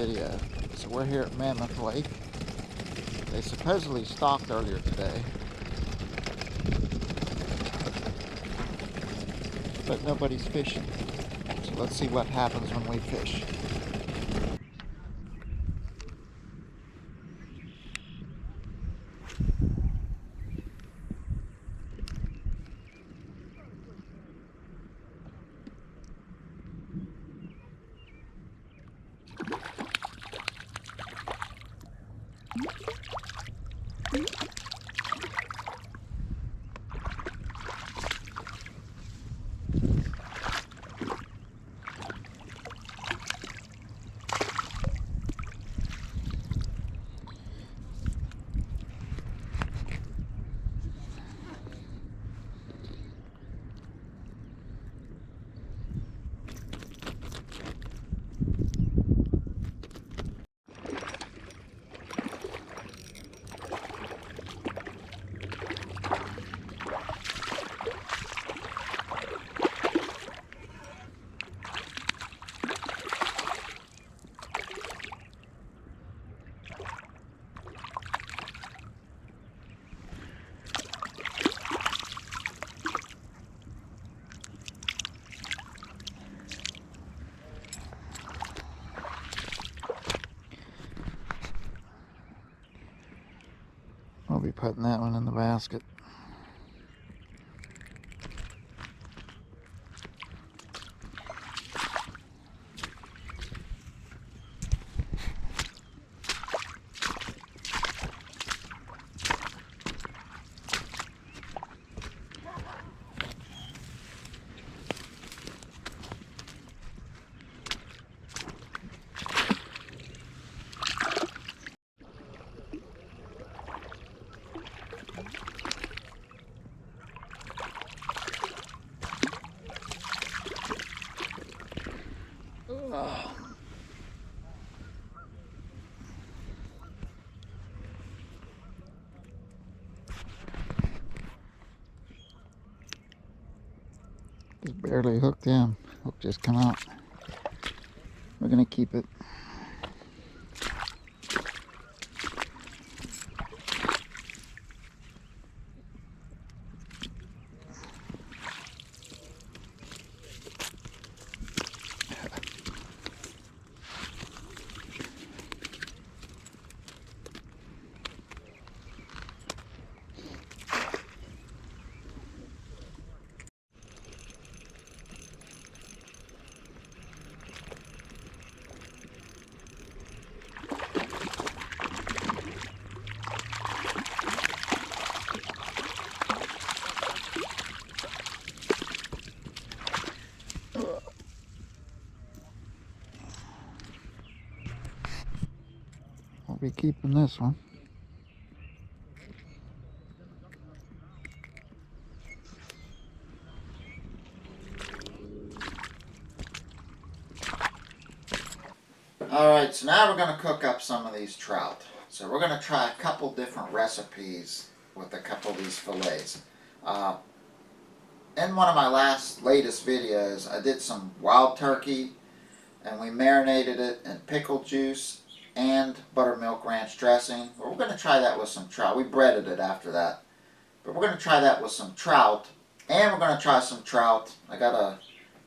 video. So we're here at Mammoth Lake. They supposedly stocked earlier today, but nobody's fishing. So let's see what happens when we fish. We'll be putting that one in the basket. Oh. Just barely hooked in. Hook just come out. We're gonna keep it. I'll be keeping this one. Alright, so now we're going to cook up some of these trout. So we're going to try a couple different recipes with a couple of these fillets. In one of my latest videos, I did some wild turkey, and we marinated it in pickle juice and buttermilk ranch dressing. But we're going to try that with some trout. We breaded it after that. But we're going to try that with some trout, and we're going to try some trout. I got a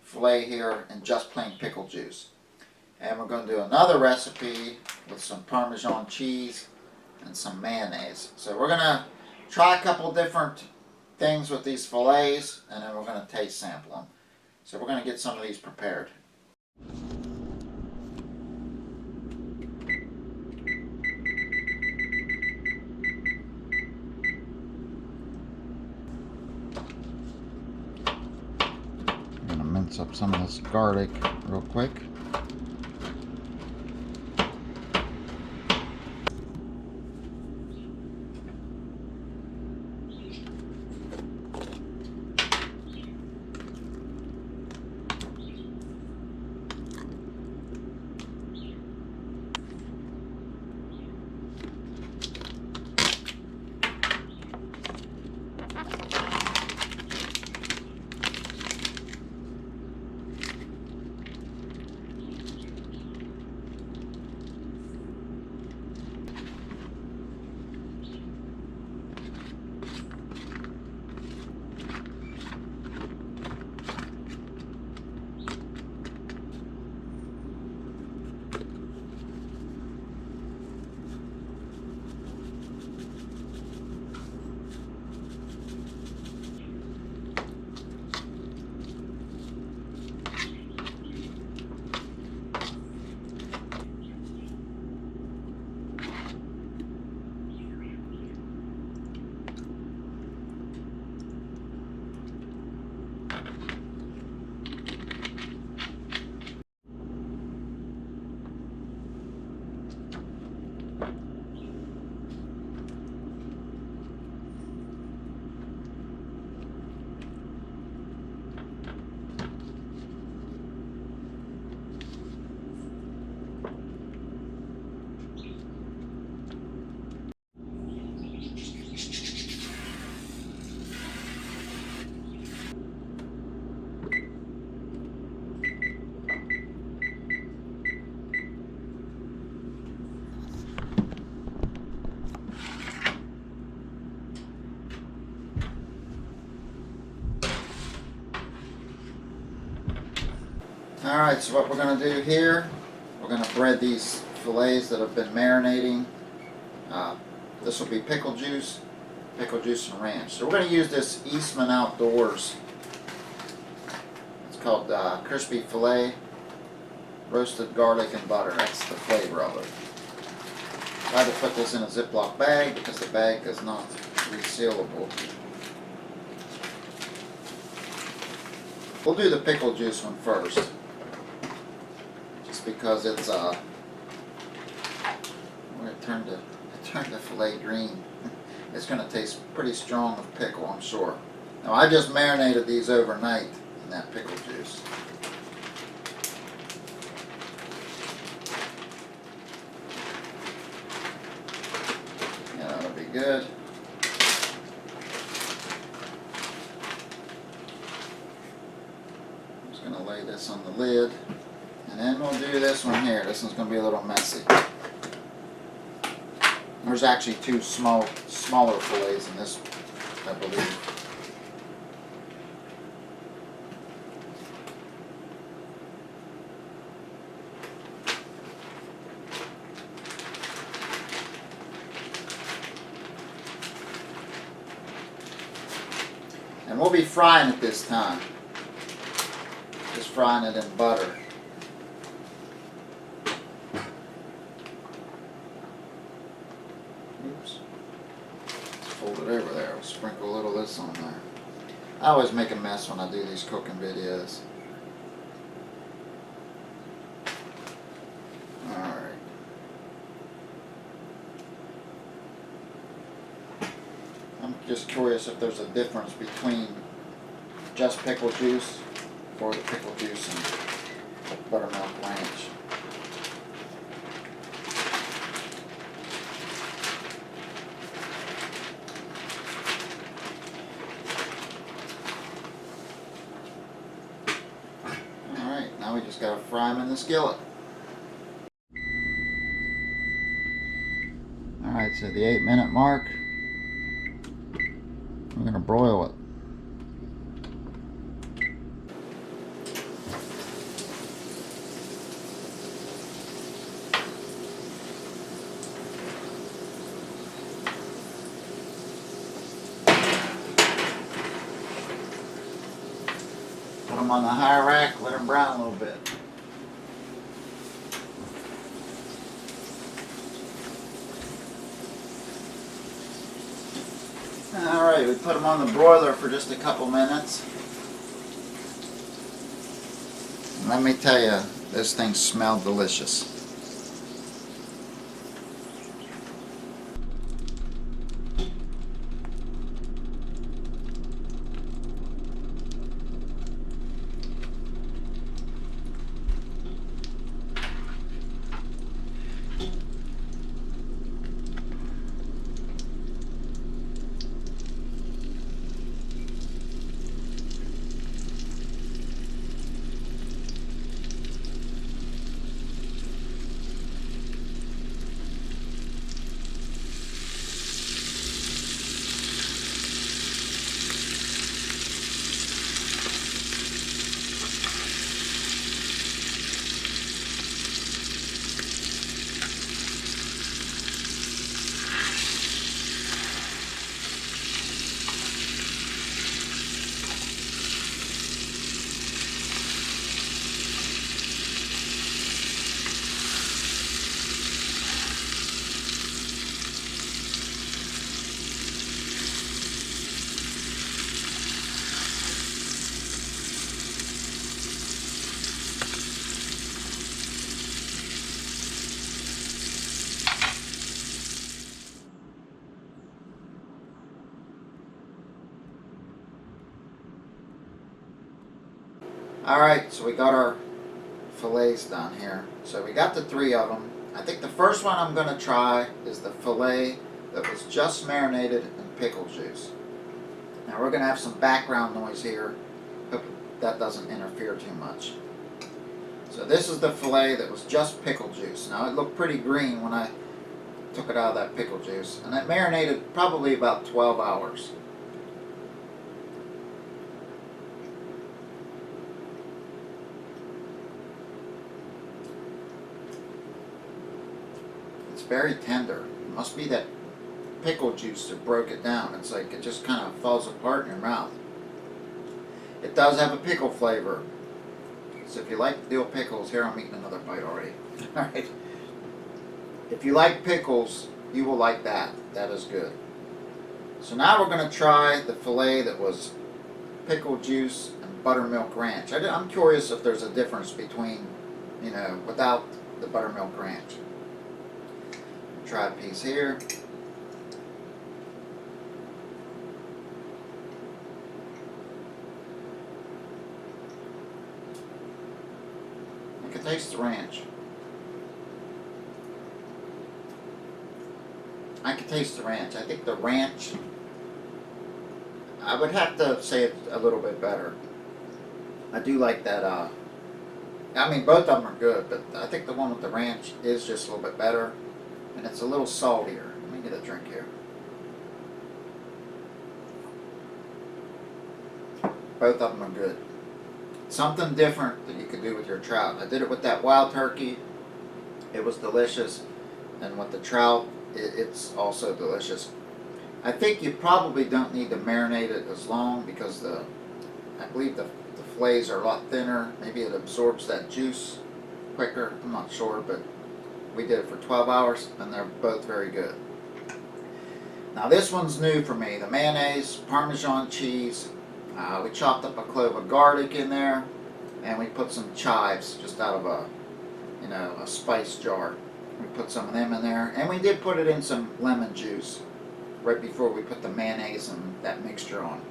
fillet here in just plain pickle juice. And we're going to do another recipe with some Parmesan cheese and some mayonnaise. So we're going to try a couple different things with these fillets, and then we're going to taste sample them. So we're going to get some of these prepared. I'm going to mince up some of this garlic real quick. Alright, so what we're going to do here, we're going to bread these fillets that have been marinating. This will be pickle juice and ranch. So we're going to use this Eastman Outdoors. It's called crispy fillet, roasted garlic and butter. That's the flavor of it. I had to put this in a Ziploc bag because the bag is not resealable. We'll do the pickle juice one first, just because it's when it turned the fillet green. It's going to taste pretty strong with pickle, I'm sure. Now I just marinated these overnight in that pickle juice. Yeah, that'll be good. I'm just going to lay this on the lid, and then we'll do this one here. This one's going to be a little messy. There's actually two smaller fillets in this, I believe. And we'll be frying it this time. Just frying it in butter. Oops. Let's fold it over there. We'll sprinkle a little of this on there. I always make a mess when I do these cooking videos. Alright. I'm just curious if there's a difference between just pickle juice or the pickle juice and buttermilk ranch. Alright, now we just gotta fry them in the skillet. Alright, so the 8-minute mark. We're going to broil it. Put them on the high rack, let them brown a little bit. Alright, we put them on the broiler for just a couple minutes. And let me tell you, this thing smelled delicious. Alright, so we got our fillets done here. So we got the 3 of them. I think the first one I'm going to try is the fillet that was just marinated in pickle juice. Now we're going to have some background noise here. Hope that doesn't interfere too much. So this is the fillet that was just pickle juice. Now it looked pretty green when I took it out of that pickle juice. And it marinated probably about 12 hours. very tender. It must be that pickle juice that broke it down. It's like it just kind of falls apart in your mouth. It does have a pickle flavor. So if you like dill pickles, here I'm eating another bite already. Alright. If you like pickles, you will like that. That is good. So now we're going to try the filet that was pickle juice and buttermilk ranch. I'm curious if there's a difference between, you know, without the buttermilk ranch. Try a piece here. I can taste the ranch. I can taste the ranch. I think the ranch, I would have to say it's a little bit better. I do like that, I mean both of them are good, but I think the one with the ranch is just a little bit better, and it's a little saltier. Let me get a drink here. Both of them are good. Something different that you could do with your trout. I did it with that wild turkey. It was delicious, and with the trout, it's also delicious. I think you probably don't need to marinate it as long because I believe the fillets are a lot thinner. Maybe it absorbs that juice quicker. I'm not sure, but we did it for 12 hours and they're both very good. Now this one's new for me. The mayonnaise, Parmesan cheese. We chopped up a clove of garlic in there, and we put some chives just out of a spice jar. We put some of them in there, and we did put it in some lemon juice right before we put the mayonnaise and that mixture on.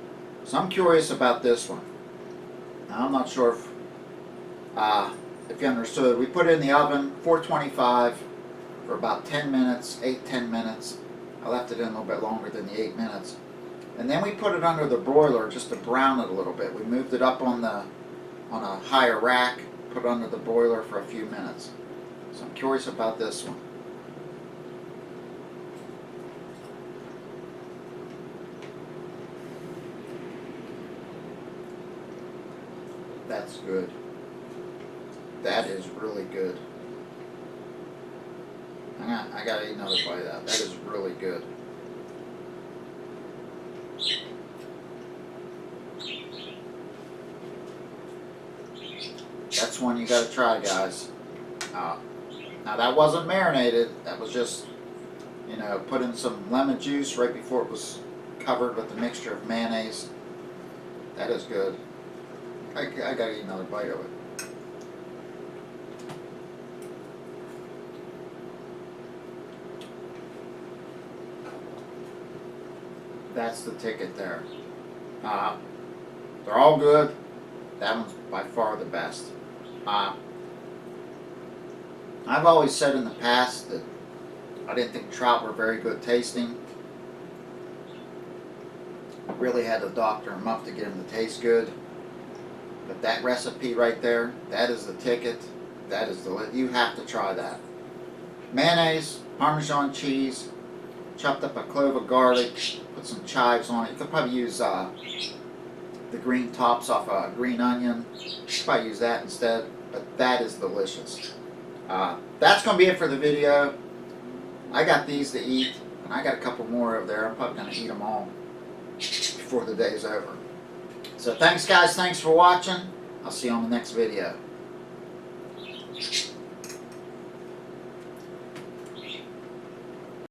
So I'm curious about this one. Now I'm not sure if you understood. We put it in the oven, 425, for about 10 minutes, 8-10 minutes. I left it in a little bit longer than the 8 minutes. And then we put it under the broiler just to brown it a little bit. We moved it up on a higher rack, put it under the broiler for a few minutes. So I'm curious about this one. That's good. That is really good. I gotta eat another bite of that. That is really good. That's one you gotta try, guys. Now that wasn't marinated. That was just, you know, put in some lemon juice right before it was covered with a mixture of mayonnaise. That is good. I gotta eat another bite of it. That's the ticket there. They're all good. That one's by far the best. I've always said in the past that I didn't think trout were very good tasting. I really had to doctor them up to get them to taste good. But that recipe right there, that is the ticket. That is you have to try that. Mayonnaise, Parmesan cheese, chopped up a clove of garlic, put some chives on it. You could probably use the green tops off a green onion. You could probably use that instead, but that is delicious. That's going to be it for the video. I got these to eat, and I got a couple more over there. I'm probably going to eat them all before the day's over. So thanks guys, thanks for watching. I'll see you on the next video.